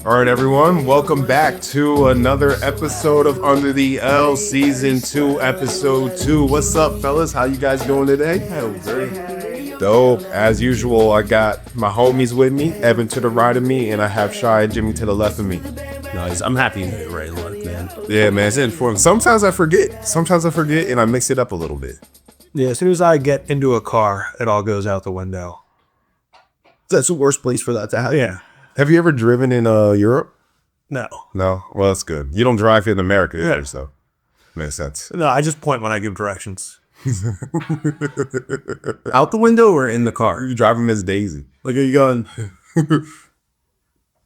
All right, everyone, welcome back to another episode of Under the L Season 2, Episode 2. What's up, fellas? How you guys doing today? Very dope. As usual, I got my homies with me, Evan to the right of me, and I have Shai and Jimmy to the left of me. Nice. I'm happy to be right, man. Yeah, man, it's informed. Sometimes I forget, and I mix it up a little bit. Yeah, as soon as I get into a car, it all goes out the window. That's the worst place for that to happen. Yeah. Have you ever driven in Europe? No. No? Well, that's good. You don't drive in America either, so makes sense. No, I just point when I give directions. Out the window or in the car? You driving Miss Daisy. Like, are you going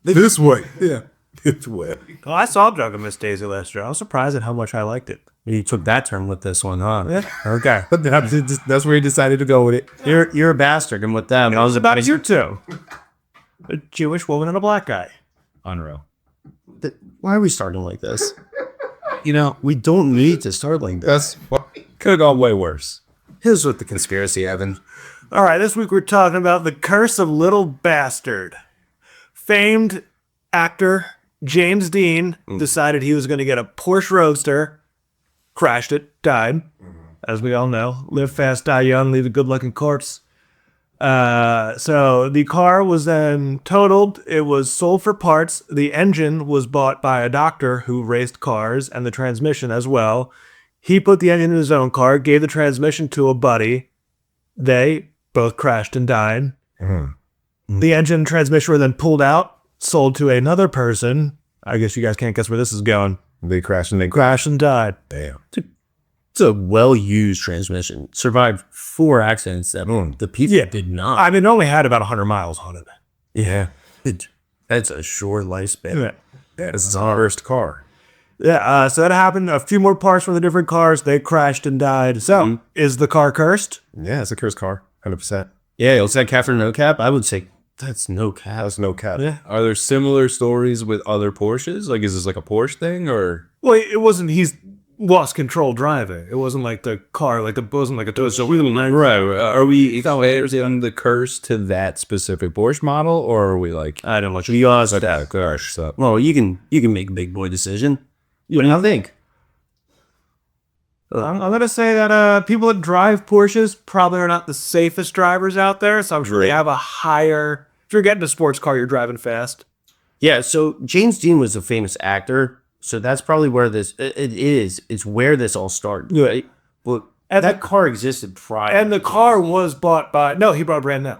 This way. Yeah. This way. Oh, I saw Driving Miss Daisy last year. I was surprised at how much I liked it. You took that turn with this one, huh? Yeah. Okay. That's where you decided to go with it. You're a bastard, and with them, I was About you two. A Jewish woman and a black guy. Unreal. Why are we starting like this? You know, we don't need to start like this. Could have gone way worse. Here's with the conspiracy, Evan. All right, this week we're talking about the curse of Little Bastard. Famed actor James Dean decided he was going to get a Porsche Roadster, crashed it, died. As we all know, live fast, die young, leave a good-looking corpse. So the car was then totaled. It was sold for parts. The engine was bought by a doctor who raced cars, and the transmission as well. He put the engine in his own car, gave the transmission to a buddy. They both crashed and died. The engine and transmission were then pulled out, sold to another person. I guess you guys can't guess where this is going. They crashed Crashed and died. Damn. It's a well-used transmission. Survived 4 accidents that the people did not. I mean, it only had about 100 miles on it. Yeah. That's a short lifespan. Yeah. This is our first car. Yeah, so that happened. A few more parts from the different cars. They crashed and died. So, is the car cursed? Yeah, it's a cursed car. 100%. Yeah, is that cap or no cap? I would say that's no cap. That's no cap. Yeah. Are there similar stories with other Porsches? Like, is this like a Porsche thing, or? Well, it wasn't. He's lost control driving. It wasn't like the car. It wasn't like a. So right? Are we? Is it on the curse to that specific Porsche model, or are we like? I don't know. You honest with Yeah, that. gosh. So. Well, you can make a big boy decision. What do you think? I'm gonna say that people that drive Porsches probably are not the safest drivers out there. So I'm sure they have a higher. If you're getting a sports car, you're driving fast. Yeah. So James Dean was a famous actor. So that's probably where this It's where this all started. Yeah. But And that car existed prior. And the car was bought by. No, he bought a brand new.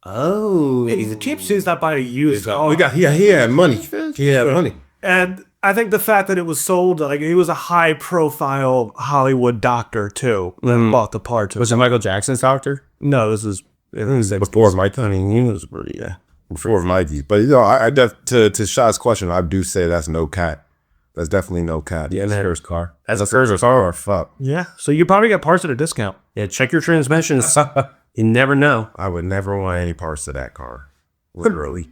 Oh, He's a cheap suit. He's not buying a used car. He had money. He had money. And I think the fact that it was sold, like he was a high-profile Hollywood doctor too. Bought the parts. was it Michael Jackson's doctor? No, this is Before my time. He was pretty. Yeah. Before Mikey. But, you know, to Shai's question, I do say that's no cap. That's definitely no cap. Yeah, It's a man. cursed car. That's a Cursed car or fuck. yeah. So you probably get parts at a discount. Yeah, check your transmissions. You never know. I would never want any parts of that car. Literally.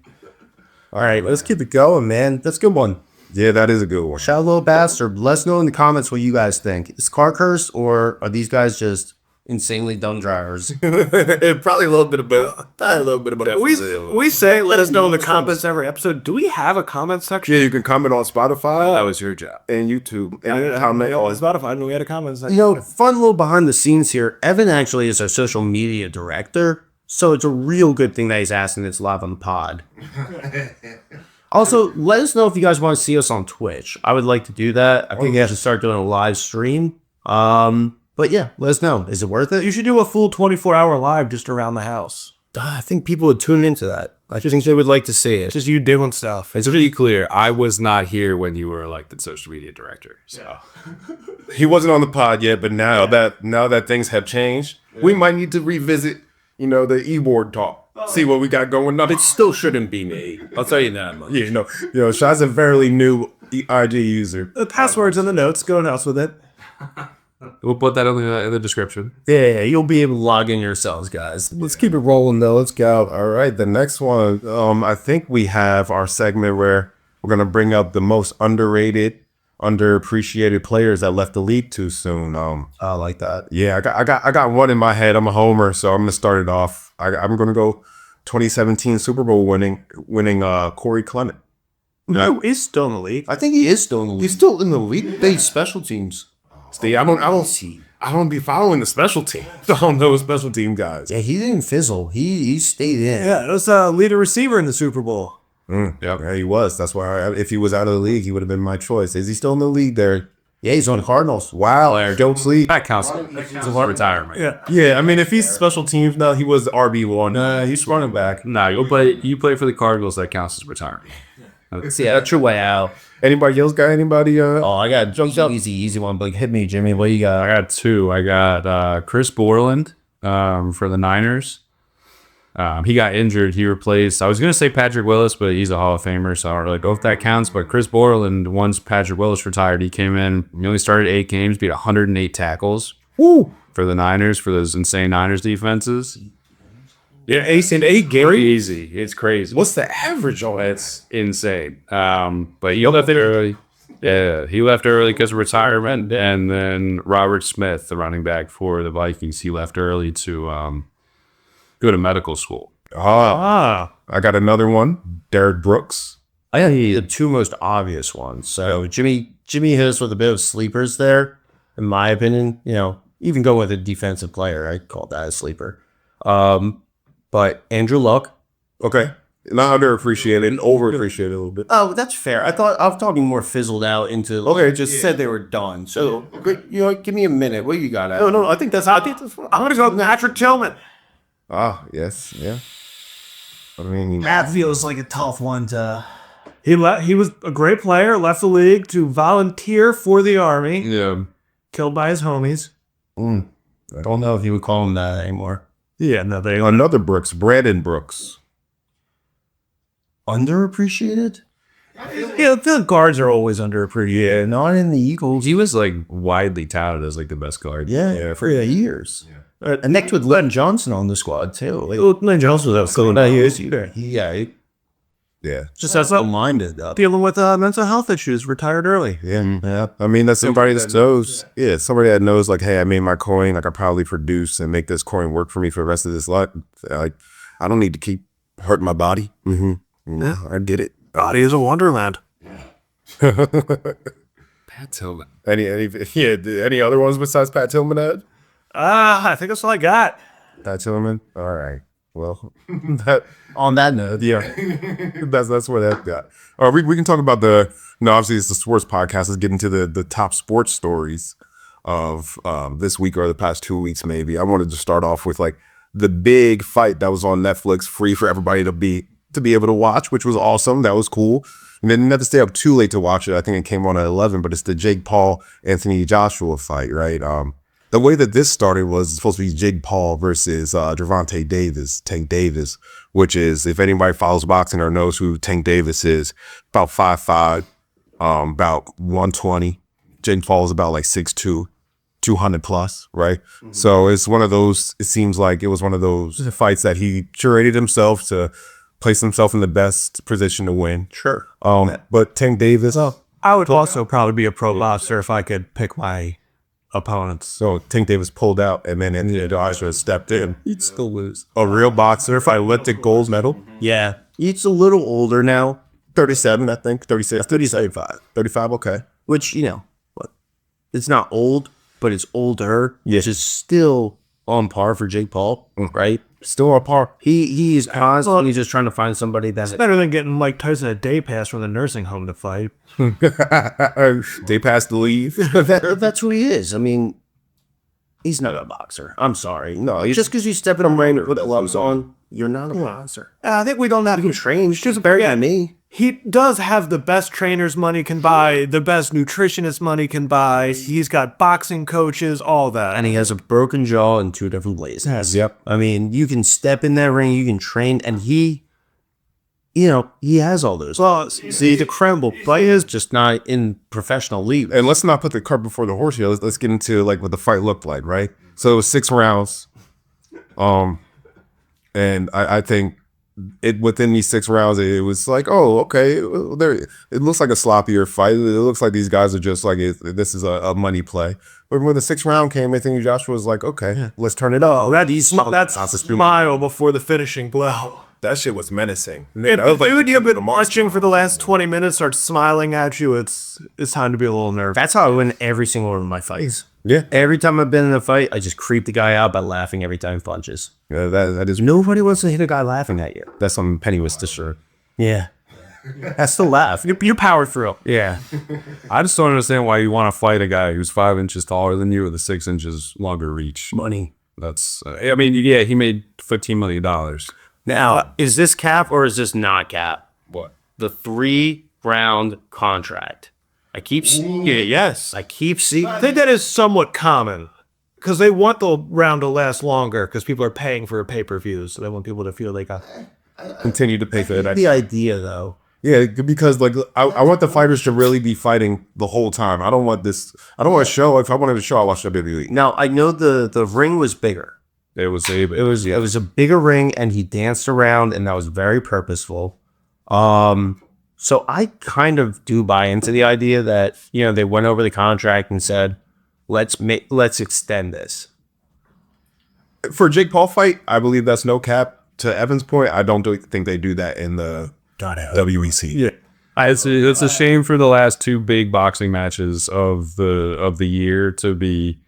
All right, let's keep it going, man. That's a good one. Yeah, that is a good one. Shout out Little Bastard. Let us know in the comments what you guys think. Is car cursed, or are these guys just insanely dumb drivers? Probably a little bit of both. A little bit of both. We say let us know in the comments every episode. Do we have a comment section? Yeah, you can comment on Spotify That was your job. and YouTube. And comment On on Spotify, and we had a comment section. You know, fun little behind the scenes here. Evan actually is our social media director, so it's a real good thing that he's asking this live on the pod. Also, let us know if you guys want to see us on Twitch. I would like to do that. I think we have to start doing a live stream. But yeah, let us know. Is it worth it? You should do a full 24-hour live just around the house. I think people would tune into that. I just think they would like to see it. Just you doing stuff. It's pretty clear. I was not here when you were like the social media director. So He wasn't on the pod yet, but now that things have changed, we might need to revisit, you know, the e-board talk. See what we got going on. it still shouldn't be me. I'll tell you that much. Yeah, no, Shai's a fairly new IG user. The password's in the notes. Go nuts with it. We'll put that in the description. Yeah, you'll be able to log in yourselves, guys. Let's keep it rolling though. Let's go. All right, the next one. I think we have our segment where we're gonna bring up the most underrated, underappreciated players that left the league too soon. I like that. Yeah, I got one in my head. I'm a homer, so I'm gonna start it off. I'm gonna go 2017 Super Bowl winning Corey Clement. No, he's still in the league. I think he is still in the league. He's still in the league. They special teams. See, I don't be following the special team. I don't know special team guys. Yeah, he didn't fizzle. He stayed in. Yeah, it was a leader receiver in the Super Bowl. Yeah, he was. That's why if he was out of the league, he would have been my choice. Is he still in the league there? Yeah, he's on the Cardinals. Wow, Jones league. That counts as a retirement. Yeah. Yeah, I mean, if he's special teams now, he was RB1. He's running back. No, you play for the Cardinals, that counts as retirement. Yeah, that's your way out. Anybody else got anybody? Oh, I got jumped up. Easy one. But hit me, Jimmy. What you got? I got two. I got Chris Borland for the Niners. He got injured. He replaced, I was going to say Patrick Willis, but he's a Hall of Famer, so I don't really know if that counts. But Chris Borland, once Patrick Willis retired, he came in. He only started 8 games, beat 108 tackles for the Niners, for those insane Niners defenses. Yeah, ace in 8 games. Crazy. It's crazy. What's the average on that? It's insane. But he left early. Yeah, he left early because of retirement. And then Robert Smith, the running back for the Vikings, he left early to go to medical school. I got another one. Derek Brooks. I got the two most obvious ones. So Jimmy hit us with a bit of sleepers there, in my opinion. You know, even go with a defensive player. I call that a sleeper. But Andrew Luck. Okay. Not underappreciated, overappreciated a little bit. Oh, that's fair. I was talking more fizzled out into. Okay, just said they were done. So, give me a minute. What you got? No, I think that's I'm gonna go Patrick Tillman. Yes, yeah. I mean, That feels like a tough one to. He was a great player, left the league to volunteer for the Army, yeah. killed by his homies. I don't know if you would call him that anymore. Yeah, no, they Another Brooks, Brandon Brooks. Underappreciated? Yeah, the guards are always underappreciated. Yeah, not in the Eagles. He was like widely touted as like the best guard. Yeah, for years. And next with Len Johnson on the squad too. Like, Len Johnson was still in Yeah. just that's minded up. dealing with mental health issues, retired early. Yeah. I mean, that's somebody that knows. Yeah, somebody that knows, like, hey, I made my coin. Like, I probably produce and make this coin work for me for the rest of this life. Like, I don't need to keep hurting my body. Yeah, I did it. Body is a wonderland. Pat Tillman. Any other ones besides Pat Tillman? Ed? I think that's all I got. Pat Tillman. All right. Well, On that note, yeah, that's where that got. We can talk about obviously it's the sports podcast. Let's get into the top sports stories of this week or the past 2 weeks, maybe. I wanted to start off with like the big fight that was on Netflix, free for everybody to be able to watch, which was awesome. That was cool. And then didn't have to stay up too late to watch it. I think it came on at 11, but it's the Jake Paul, Anthony Joshua fight, right? The way that this started was supposed to be Jake Paul versus Gervonta Davis, Tank Davis, which is, if anybody follows boxing or knows who Tank Davis is, about 5'5", about 120. Jake Paul is about like 6'2", 200 plus, right? So it's one of those, it seems like it was one of those fights that he curated himself to place himself in the best position to win. sure. But Tank Davis, I would also probably be a pro boxer if I could pick my opponents. so Tank Davis pulled out, and then Anthony Joshua stepped in. He'd still lose. A real boxer, Olympic gold medal. Yeah. He's a little older now, 37, I think. 36. 35. 35, okay. Which, but it's not old, but it's older. Which is still on par for Jake Paul, right? Still on par. He is constantly just trying to find somebody that's Better than getting Mike Tyson a day pass from the nursing home to fight. They passed the leave. that's who he is. I mean, he's not a boxer. I'm sorry. No, just because you step in a ring and put gloves on, you're not a boxer. I think we don't have You can train. He's just very at me. He does have the best trainers money can buy, the best nutritionist money can buy. He's got boxing coaches, all that. And he has a broken jaw in 2 different places. Yep. I mean, you can step in that ring, you can train, and he has all those. Well, see, the crumble Players just not in professional league. And let's not put the cart before the horse here. Let's get into like what the fight looked like, right? So it was 6 rounds. And I think it within these 6 rounds, it was like, oh, okay, it looks like a sloppier fight. It looks like these guys are just like, this is a money play. But when the 6th round came, I think Joshua was like, okay, let's turn it up. that's smile before the finishing blow. that shit was menacing. If That was the dude you've been monster. watching for the last 20 minutes starts smiling at you, it's time to be a little nervous. That's how I win every single one of my fights. Yeah. Every time I've been in a fight, I just creep the guy out by laughing every time he punches. Yeah, that is Nobody wants to hit a guy laughing at you. that's something Penny was to sure. Yeah. That's the laugh. You're powered through. Yeah. I just don't understand why you want to fight a guy who's 5 inches taller than you with a 6 inches longer reach. Money. That's, I mean, yeah, he made $15 million. Now, is this cap or is this not cap? What? The 3-round contract. I keep seeing it. Yes. I keep seeing I think that is somewhat common because they want the round to last longer because people are paying for pay-per-views. So they want people to feel like Continue to pay for that. the idea, though. Yeah, because like I want the fighters to really be fighting the whole time. I don't want this. I don't want a show. If I wanted a show, I watch WWE. Now, I know the ring was bigger. It was It was a bigger ring, and he danced around, and that was very purposeful. So I kind of do buy into the idea that they went over the contract and said, let's extend this. For Jake Paul fight, I believe that's no cap. To Evan's point, I don't think they do that in the WEC. Yeah, it's a shame for the last 2 big boxing matches of the year to be.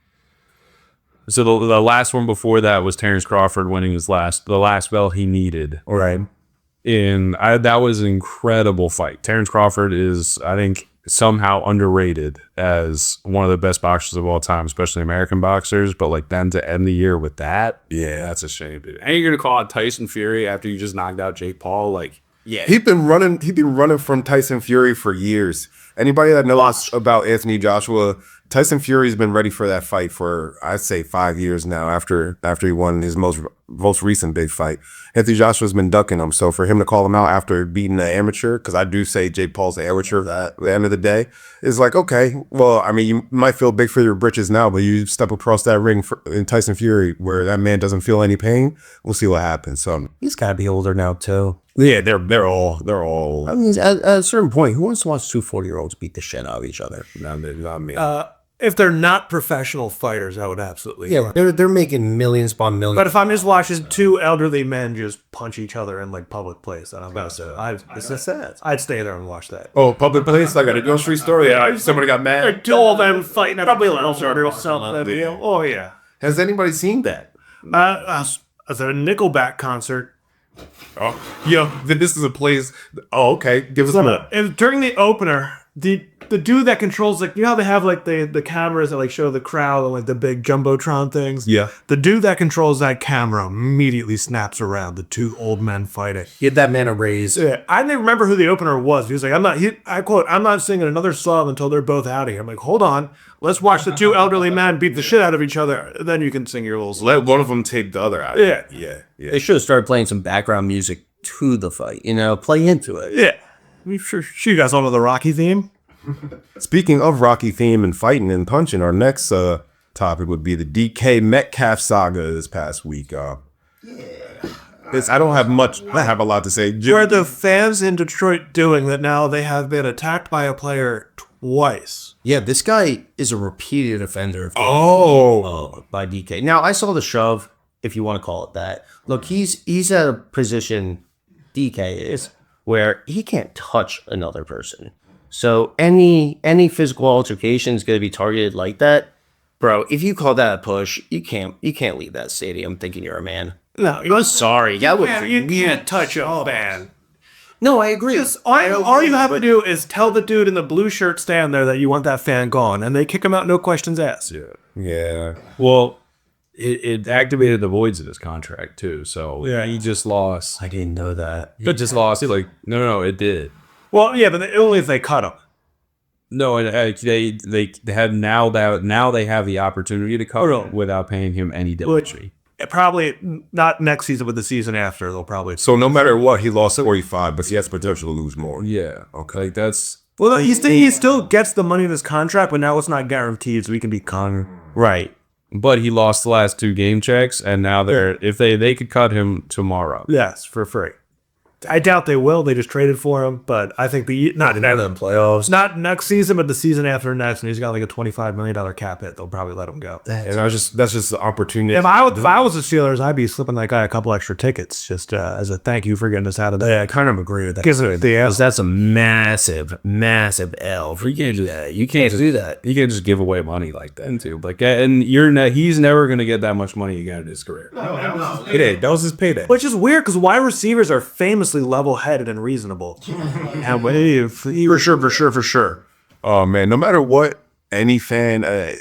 So the last one before that was Terrence Crawford winning the last belt he needed. Right. And that was an incredible fight. Terrence Crawford is, I think, somehow underrated as one of the best boxers of all time, especially American boxers. But like then to end the year with that, yeah, that's a shame, dude. And you're gonna call it Tyson Fury after you just knocked out Jake Paul, like. Yeah, he's been running from Tyson Fury for years. Anybody that knows about Anthony Joshua, Tyson Fury's been ready for that fight for I'd say 5 years now. After he won his most recent big fight, Anthony Joshua's been ducking him. So for him to call him out after beating an amateur, because I do say Jake Paul's an amateur at the end of the day, is like, okay, well, I mean, you might feel big for your britches now, but you step across that ring in Tyson Fury where that man doesn't feel any pain. We'll see what happens. So He's got to be older now, too. yeah, they're all. I mean, at a certain point, who wants to watch 2 40-year-olds beat the shit out of each other? Not me. if they're not professional fighters, I would absolutely. Yeah, they're making millions upon millions. But if I'm just watching 2 elderly men just punch each other in like public place, then I'm about to. I'd stay there and watch that. Oh, public place like at a grocery store. Yeah, somebody got mad. 2 of them fighting. Probably an elder or something. Oh yeah. Has anybody seen that? I was at a Nickelback concert. Oh, yeah. This is a place. Oh, okay. Give us some. During the opener, the dude that controls, like, you know how they have like the cameras that like show the crowd and like the big jumbotron things. Yeah. The dude that controls that camera immediately snaps around the 2 old men fighting. Give that man a raise. Yeah, I didn't remember who the opener was. He was like, I quote, "I'm not singing another song until they're both out of here." I'm like, hold on, let's watch the 2 elderly men beat the shit out of each other. Then you can sing your little song. Let one of them take the other out. Yeah. They should have started playing some background music to the fight. Play into it. Yeah. I'm sure you guys all know the Rocky theme. Speaking of Rocky theme and fighting and punching, our next topic would be the DK Metcalf saga this past week. I don't have much. I have a lot to say. What are the fans in Detroit doing that now they have been attacked by a player twice? Yeah, this guy is a repeated offender by DK. Now, I saw the shove, if you want to call it that. Look, he's at a position, DK is, where he can't touch another person. So any physical altercation is going to be targeted like that. Bro, if you call that a push, you can't leave that stadium thinking you're a man. No, I'm sorry. you can't touch a man. No, I agree. All you have to do is tell the dude in the blue shirt stand there that you want that fan gone, and they kick him out, no questions asked. Yeah. Well, it activated the voids of his contract too. So yeah, he just lost. I didn't know that. He just lost. He's like, no, it did. Well, yeah, but only if they cut him. No, they have now they have the opportunity to cut him without paying him any damagery. Probably not next season, but the season after they'll probably. So no matter what, he lost 45, but he has potential to lose more. Yeah. Okay. Like that's. Well, he still gets the money in his contract, but now it's not guaranteed, so he can be Right. But he lost the last 2 game checks, and now if they could cut him tomorrow. Yes, for free. I doubt they will. They just traded for him, but I think not in the playoffs. not next season, but the season after next, and he's got like a $25 million cap hit. They'll probably let him go. And that's just the opportunity. If I was the Steelers, I'd be slipping that guy a couple extra tickets just as a thank you for getting us out of there. Yeah, I kind of agree with that. Because that's a massive, massive L. You can't do that. You can't do that. You can't just give away money like that too. Like, and he's never gonna get that much money again in his career. Payday. That was his payday. Which is weird because wide receivers are famously level-headed and reasonable. For sure. Oh man, no matter what, any fan, I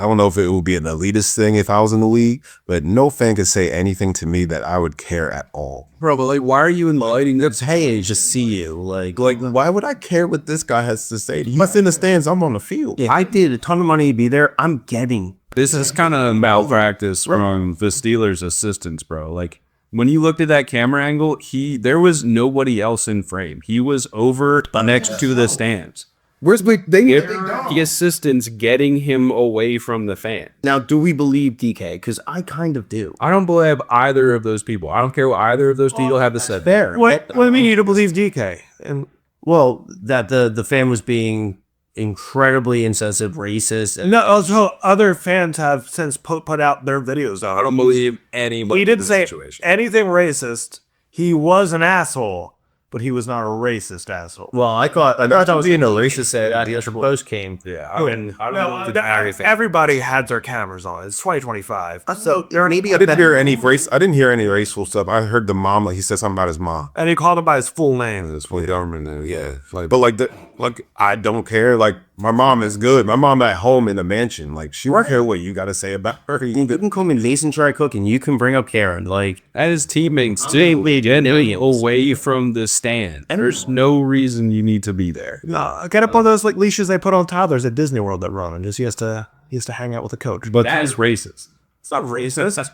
don't know if it would be an elitist thing if I was in the league, but no fan could say anything to me that I would care at all. Bro, but like, why are you inviting them? Hey, just see you. Like, Why would I care what this guy has to say? He's in the stands, I'm on the field. if I did a ton of money to be there, I'm getting. This is kind of malpractice from the Steelers' assistants, bro. Like, when you looked at that camera angle, there was nobody else in frame. He was over next to the stands. Where's The assistants getting him away from the fan. Now, do we believe DK? Because I kind of do. I don't believe either of those people. I don't care what either of those people have to say. Fair. What do you mean you don't believe DK? And Well, that the fan was being incredibly insensitive, racist. And no, also other fans have since put out their videos on. I don't believe anybody. He didn't in say this situation. anything racist. He was an asshole, but he was not a racist asshole. well, I thought I was being a racist said out the post came. Yeah, I don't know the everything. Everybody had their cameras on. It's 2025. So maybe I didn't hear any raceful stuff. I heard the mom, like he said something about his mom. And he called him by his full name. It's fully government, yeah. But I don't care. Like my mom is good. My mom at home in the mansion. Like she don't care what you got to say about her. you can come in Mason try cooking. You can bring up Karen. Like, And his teammates away from the stand. And there's no reason you need to be there. Get up on those like leashes they put on toddlers at Disney World that run, and just he has to hang out with the coach. But that is racist. It's not racist. That's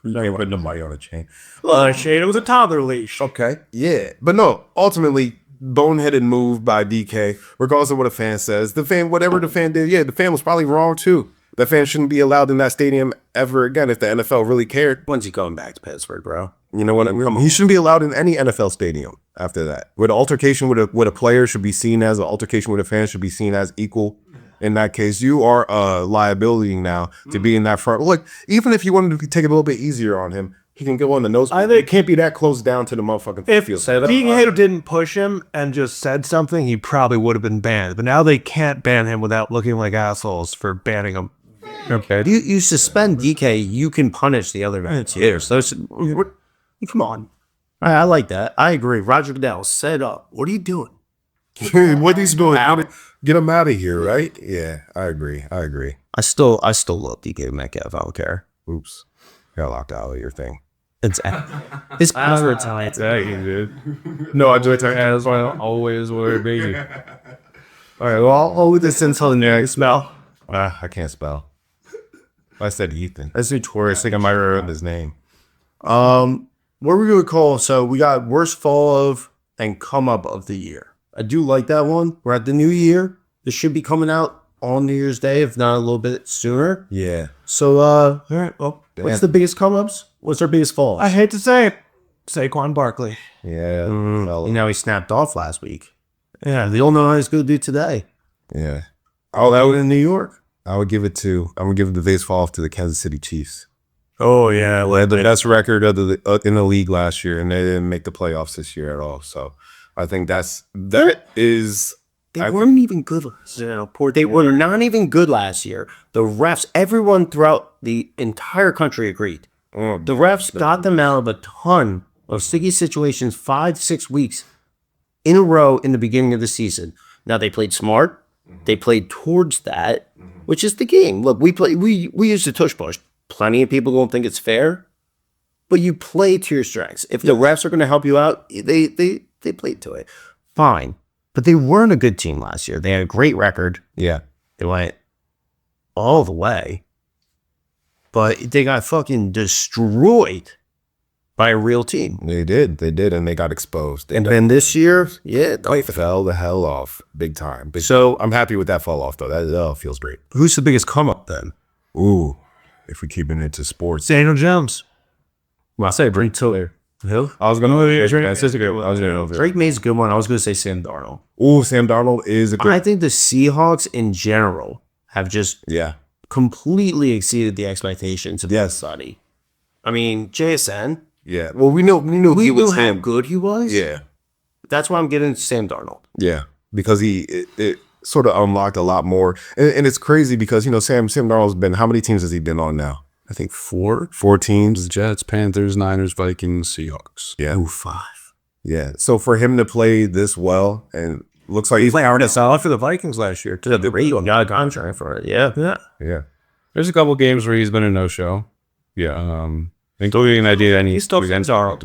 You're not even putting nobody on a chain. Shade. It was a toddler leash. Okay. Yeah. But no, ultimately, boneheaded move by DK, regardless of what a fan says. Whatever the fan did, yeah, the fan was probably wrong too. The fan shouldn't be allowed in that stadium ever again if the NFL really cared. when's he going back to Pittsburgh, bro? You know what I mean? He shouldn't be allowed in any NFL stadium after that. With altercation with a player should be seen as, an altercation with a fan should be seen as equal. In that case, you are a liability now to be in that front. Look, even if you wanted to take it a little bit easier on him, he can go on the nose. I think- it can't be that close down to the motherfucking If field. DK didn't push him and just said something, he probably would have been banned. But now they can't ban him without looking like assholes for banning him. Okay. You suspend DK, you can punish the other guy. Yeah, so come on. I like that. I agree. Roger Goodell, set up. What are you doing? What he's doing? Get him out of here, right? Yeah, I agree. I still love DK Metcalf. I don't care. Oops, got locked out of your thing. It's advertising. Dang, dude. No, I do it as well. Always will be. All right, well, I'll hold this until the next smell. I can't spell. I said Ethan. That's notorious. I think I might remember his name. What are we gonna call? So we got worst fall of and come up of the year. I do like that one. We're at the new year. This should be coming out on New Year's Day, if not a little bit sooner. Yeah. So All right. Well, what's the biggest come ups? What's our biggest falls? I hate to say it, Saquon Barkley. Yeah. You know, he snapped off last week. Yeah, they all know how he's going to do today. Yeah. Oh, that was in New York. I'm gonna give the biggest fall off to the Kansas City Chiefs. Oh yeah. They had the best record in the league last year, and they didn't make the playoffs this year at all. So I think that is. They weren't even good last year. They were not even good last year. The refs, everyone throughout the entire country agreed. The refs got them out of a ton of sticky situations 5-6 weeks in a row in the beginning of the season. Now they played smart. They played towards that, which is the game. Look, we use the tush push. Plenty of people don't think it's fair, but you play to your strengths. If the refs are going to help you out, they played to it. Fine. But they weren't a good team last year. They had a great record. Yeah. They went all the way. But they got fucking destroyed by a real team. They did, and they got exposed. And then this year, yeah. They fell the hell off big time. So I'm happy with that fall off, though. That feels great. Who's the biggest come up then? Ooh, if we keep it into sports. Daniel Jones. Well, I say bring Tiller. Who? I was gonna. That's just a good one. I was gonna. Drake May's a good one. I was going to say Sam Darnold. Ooh, Sam Darnold is a good. I think the Seahawks in general have just Yeah. completely exceeded the expectations of everybody. I mean, JSN. Yeah. Well, we knew We he knew was how him. good he was. Yeah. That's why I'm getting Sam Darnold. Yeah. Because it sort of unlocked a lot more. And it's crazy because, Sam Darnold's been, how many teams has he been on now? I think 4 teams. Jets, Panthers, Niners, Vikings, Seahawks. Yeah. Ooh, 5. Yeah. So for him to play this well, and looks like he's Playing already solid for the Vikings last year. The great one. Got a contract for it. Yeah. yeah. There's a couple games where he's been a no-show. Yeah. Including an idea, and he's still against Darnold.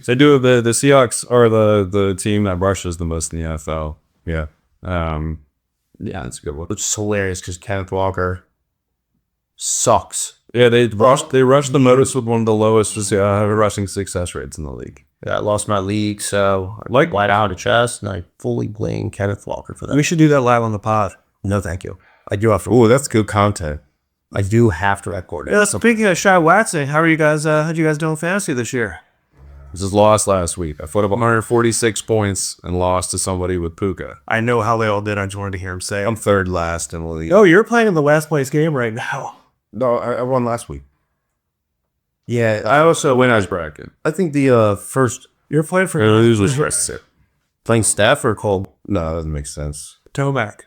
They do the Seahawks are the team that rushes the most in the NFL. Yeah. Yeah, that's a good one. Which is hilarious because Kenneth Walker sucks. Yeah, they rushed the most with one of the lowest rushing success rates in the league. Yeah, I lost my league, so I like white out of chest, and I fully blame Kenneth Walker for that. We should do that live on the pod. No, thank you. I do have to. Ooh, that's good content. I do have to record it. Yeah, speaking of Shai Watson, how are you guys? How'd you guys doing fantasy this year? This is lost last week. I put up 146 points and lost to somebody with Puka. I know how they all did. I just wanted to hear him say I'm it. third last in the league. Oh, you're playing in the last place game right now. No, I won last week. Yeah, I also win as bracket. I think the first You're playing for Usually playing Steph or Cole. No, that doesn't make sense. Tomac.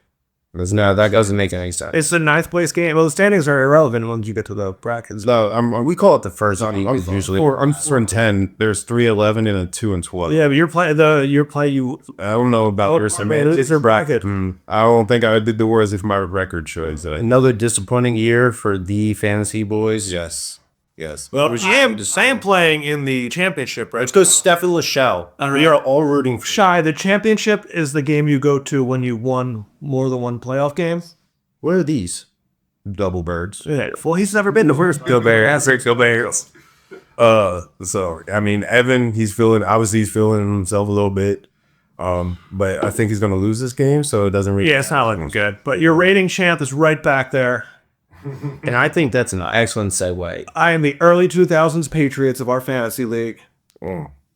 No, that doesn't make any sense. It's the ninth place game. Well, the standings are irrelevant once you get to the brackets. No, We call it the first. I'm usually 4 and 10. There's 3, 11, and a 2 and 12. Yeah, but you're playing you. I don't know about your semantics. It's a bracket. I don't think I did the words if my record shows that. Another disappointing year for the fantasy boys. Yes. Well, Sam playing in the championship, right? Let's go Steph and Lachelle. We are all rooting for Shai, the championship is the game you go to when you won more than one playoff game. What are these? Double birds. Yeah, well, he's never been to first. Go Bears. Go Bears. So I mean, Evan, he's feeling himself a little bit. But I think he's gonna lose this game, so it doesn't really. Yeah, it's not looking good. But your rating champ is right back there. And I think that's an excellent segue. I am the early 2000s Patriots of our fantasy league.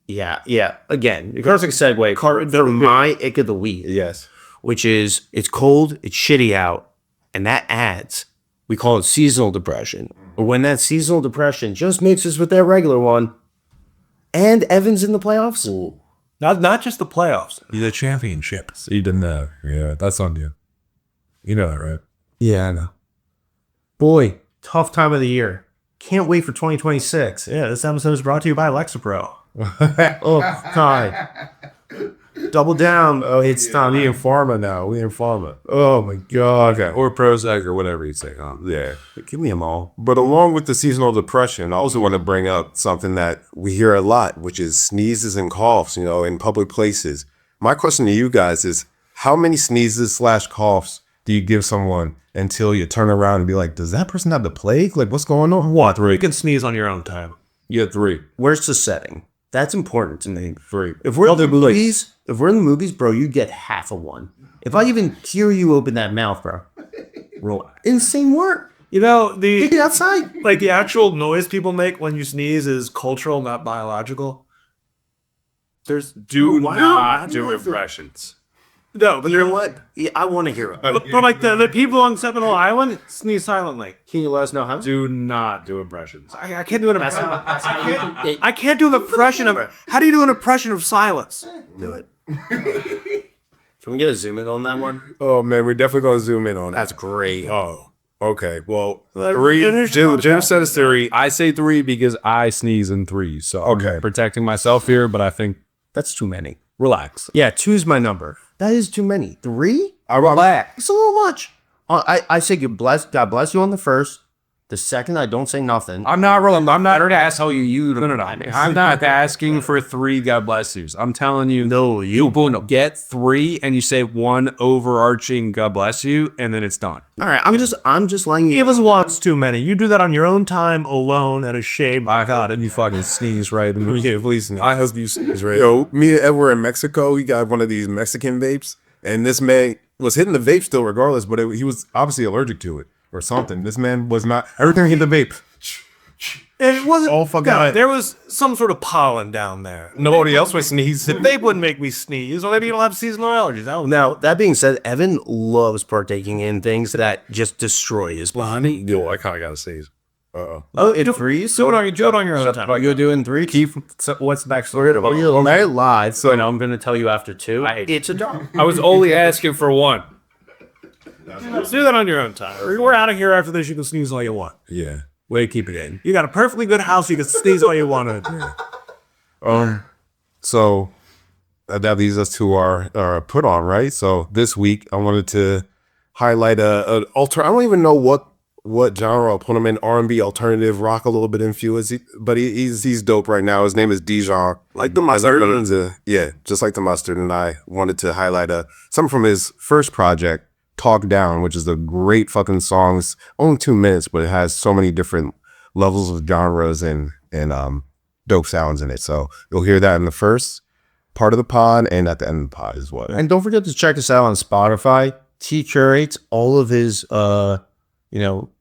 Yeah. Again, perfect segue. They're my ick of the week. Yes. Which is it's cold, it's shitty out, and that adds. We call it seasonal depression. But when that seasonal depression just mixes with that regular one, and Evans in the playoffs. Not just the playoffs. The championship. So you didn't know. Yeah, that's on you. You know that, right? Yeah, I know. Boy, tough time of the year. Can't wait for 2026. Yeah, this episode is brought to you by Lexapro. Oh, God. Double down. Oh, it's time. We in pharma now. We in pharma. Oh my God. Okay. Or Prozac or whatever you say. Yeah. Give me them all. But along with the seasonal depression, I also want to bring up something that we hear a lot, which is sneezes and coughs, in public places. My question to you guys is, how many sneezes / coughs do you give someone until you turn around and be like, does that person have the plague? Like, what's going on? What? You can sneeze on your own time. You had 3. Where's the setting? That's important to me. 3. If we're in the movies, bro, you get half of one. If I even hear you open that mouth, bro, roll. Insane work. Get outside. Like the actual noise people make when you sneeze is cultural, not biological. Do not do impressions. No, but You know what? Yeah, I want to hear it. but like the people on Sentinel Island sneeze silently. Can you let us know how? Do not do impressions. I can't do an impression. I can't do an impression of. How do you do an impression of silence? Do it. Can we get a zoom in on that one? Oh man, we're definitely gonna zoom in on that. That's great. Oh, okay. Well, 3. Jim said it's 3. I say 3 because I sneeze in 3. So Okay. I'm protecting myself here, but I think That's too many. relax. Yeah, 2's my number. That is too many. 3? relax. It's a little much. I say God bless you on the first. The second, I don't say nothing. I'm not asking you. No. I'm not asking for 3 God bless yous. I'm telling you. No, you. Get 3 and you say one overarching God bless you, and then it's done. All right, I'm just letting you. Give us once too many. You do that on your own time, alone, at a shade. My God, and you fucking sneeze right in the Yeah, please. I hope you sneeze right. Yo, me and Ed were in Mexico. We got one of these Mexican vapes, and this man was hitting the vape still regardless, but he was obviously allergic to it or something. This man was not. Everything hit the vape. It wasn't. Oh, fuck no, it. there was some sort of pollen down there. Nobody else was sneezing. They wouldn't make me sneeze, or maybe you'll have seasonal allergies. I don't know. Now, that being said, Evan loves partaking in things that just destroy his body. Yo, I kind of gotta say. Oh, it frees? Do it on your own time. Are you doing 3? So what's the backstory about? Well, I lied, so I'm going to tell you after 2. It's a dog. I was only asking for one. Let's do that on your own time. We're out of here after this. You can sneeze all you want. Yeah. Way to keep it in. You got a perfectly good house. You can sneeze all you want. So that leads us to our put on, right? So this week I wanted to highlight a alter. I don't even know what genre I'll put him in. R&B, alternative, rock, a little bit infused, but he's dope right now. His name is Dijon, like the mustard. Yeah, just like the mustard. And I wanted to highlight something from his first project, Talk Down, which is a great fucking song. It's only 2 minutes, but it has so many different levels of genres and dope sounds in it. So you'll hear that in the first part of the pod and at the end of the pod as well. And don't forget to check us out on Spotify. He curates all of his,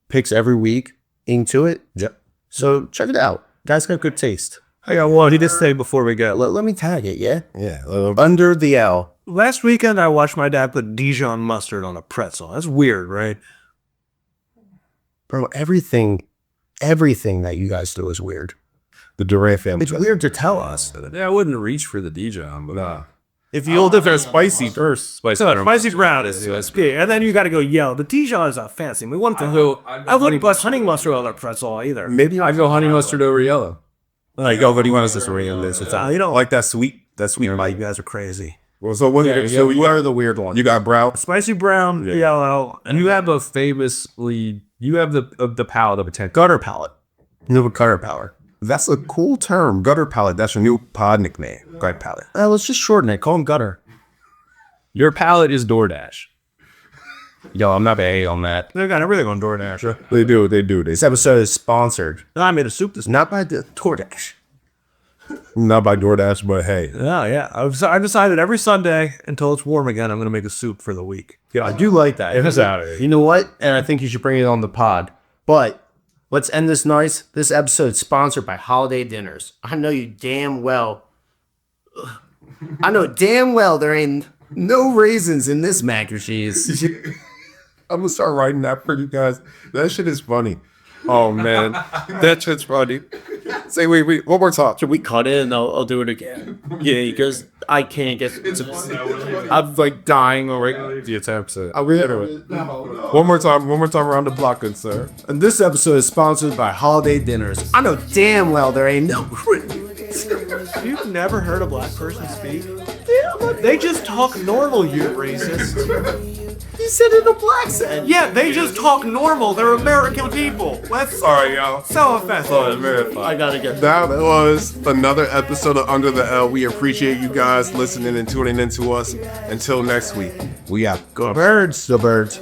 picks every week into it. Yep. So check it out. Guy's got good taste. I got one. He just say before we go. Let me tag it, yeah? Yeah. Under the L. Last weekend, I watched my dad put Dijon mustard on a pretzel. That's weird, right? Bro, everything that you guys do is weird. The Duran family. It's weird to tell us. Yeah, I wouldn't reach for the Dijon, but If you'll different spicy first spicy. spicy brown is yeah, and then you got to go yellow. The Dijon is not fancy. We want the I wouldn't put honey mustard on a pretzel either. Maybe I'd go honey mustard over yellow. like, oh, what do you want us to read on this? It's You don't like that sweet. you guys are crazy. Well, so what? So you are the weird one. You got brown. Spicy brown, yellow, And you have the palette of a tent. Gutter palette. No gutter power. That's a cool term. Gutter palette. That's your new pod nickname. Gutter palette. Let's just shorten it. Call him Gutter. Your palette is DoorDash. Yo, I'm not gonna hate on that. They've got everything on DoorDash. They do. This episode is sponsored I made a soup this. not by the DoorDash. Not by DoorDash, but hey. Oh yeah, I decided every Sunday until it's warm again, I'm gonna make a soup for the week. Yeah, I do like that. It's out of here. You know what? And I think you should bring it on the pod. But let's end this nice. This episode is sponsored by Holiday Dinners. I know damn well there ain't no raisins in this mac and cheese. I'm gonna start writing that for you guys. That shit is funny. Oh man, that shit's funny. Say wait, one more time. Should we cut it and I'll do it again? Yeah, because I can't get. I'm like dying already. It's episode. I'll reiterate. One more time around the block, good sir. And this episode is sponsored by Holiday Dinners. I know damn well there ain't no. You've never heard a black person speak? They just talk normal, you racist. You said it in a black accent. Yeah, they just talk normal. They're American people. That's Sorry, y'all. so offensive. I gotta get That was another episode of Under the L. We appreciate you guys listening and tuning into us. Until next week, we out. Go birds. The birds.